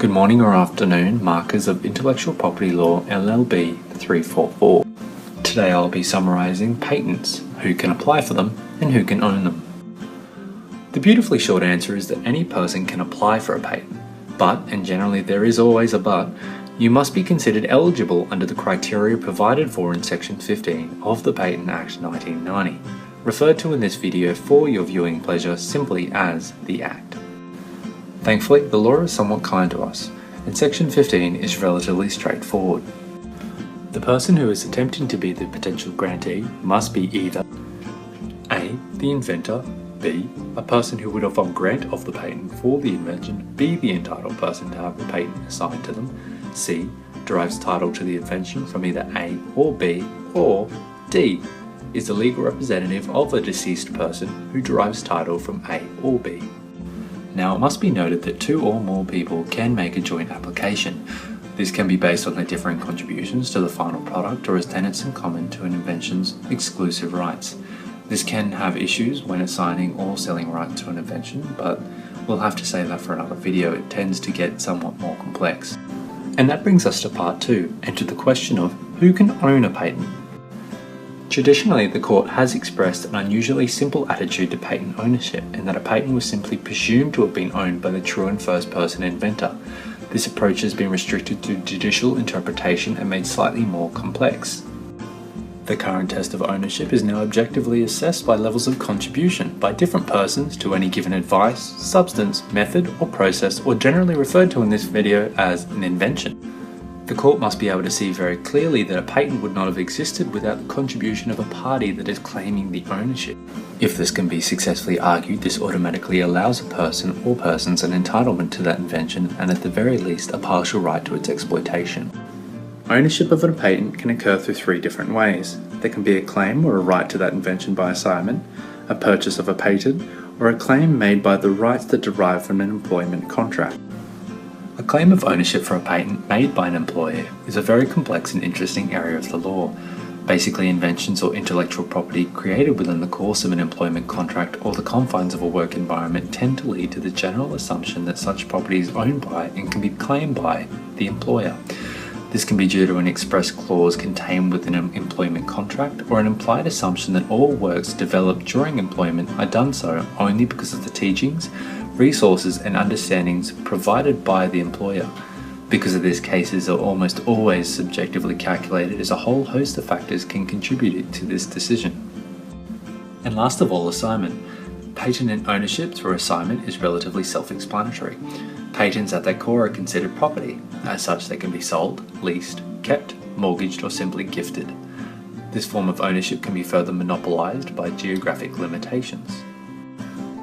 Good morning or afternoon, markers of Intellectual Property Law LLB 344. Today I'll be summarising patents, who can apply for them and who can own them. The beautifully short answer is that any person can apply for a patent, but, and generally there is always a but, you must be considered eligible under the criteria provided for in Section 15 of the Patent Act 1990, referred to in this video for your viewing pleasure simply as the Act. Thankfully, the law is somewhat kind to us, and Section 15 is relatively straightforward. The person who is attempting to be the potential grantee must be either A. the inventor, B. a person who would offer grant of the patent for the invention, B. the entitled person to have the patent assigned to them, C. derives title to the invention from either A or B, or D. is the legal representative of a deceased person who derives title from A or B. Now, it must be noted that two or more people can make a joint application. This can be based on their differing contributions to the final product or as tenants in common to an invention's exclusive rights. This can have issues when assigning or selling rights to an invention, but we'll have to save that for another video. It tends to get somewhat more complex. And that brings us to part 2, and to the question of who can own a patent. Traditionally, the court has expressed an unusually simple attitude to patent ownership, in that a patent was simply presumed to have been owned by the true and first person inventor. This approach has been restricted to judicial interpretation and made slightly more complex. The current test of ownership is now objectively assessed by levels of contribution by different persons to any given advice, substance, method, or process, or generally referred to in this video as an invention. The court must be able to see very clearly that a patent would not have existed without the contribution of a party that is claiming the ownership. If this can be successfully argued, this automatically allows a person or persons an entitlement to that invention and at the very least a partial right to its exploitation. Ownership of a patent can occur through 3 different ways. There can be a claim or a right to that invention by assignment, a purchase of a patent, or a claim made by the rights that derive from an employment contract. A claim of ownership for a patent made by an employer is a very complex and interesting area of the law. Basically, inventions or intellectual property created within the course of an employment contract or the confines of a work environment tend to lead to the general assumption that such property is owned by and can be claimed by the employer. This can be due to an express clause contained within an employment contract or an implied assumption that all works developed during employment are done so only because of the teachings, resources and understandings provided by the employer. Because of this, cases are almost always subjectively calculated, as a whole host of factors can contribute to this decision. And last of all, assignment. Patent and ownership through assignment is relatively self-explanatory. Patents at their core are considered property. As such, they can be sold, leased, kept, mortgaged or simply gifted. This form of ownership can be further monopolised by geographic limitations.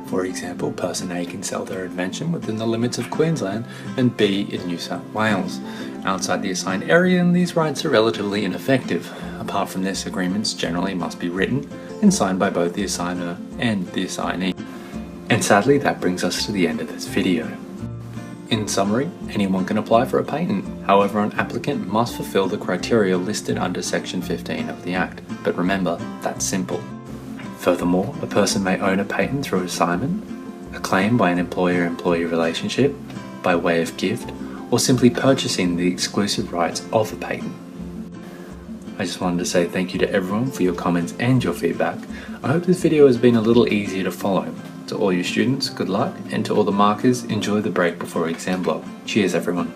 For example, person A can sell their invention within the limits of Queensland and B in New South Wales. Outside the assigned area, and these rights are relatively ineffective. Apart from this, agreements generally must be written and signed by both the assigner and the assignee. And sadly, that brings us to the end of this video. In summary, anyone can apply for a patent. However, an applicant must fulfill the criteria listed under Section 15 of the Act. But remember, that's simple. Furthermore, a person may own a patent through assignment, a claim by an employer-employee relationship, by way of gift, or simply purchasing the exclusive rights of a patent. I just wanted to say thank you to everyone for your comments and your feedback. I hope this video has been a little easier to follow. To all you students, good luck, and to all the markers, enjoy the break before exam block. Cheers everyone.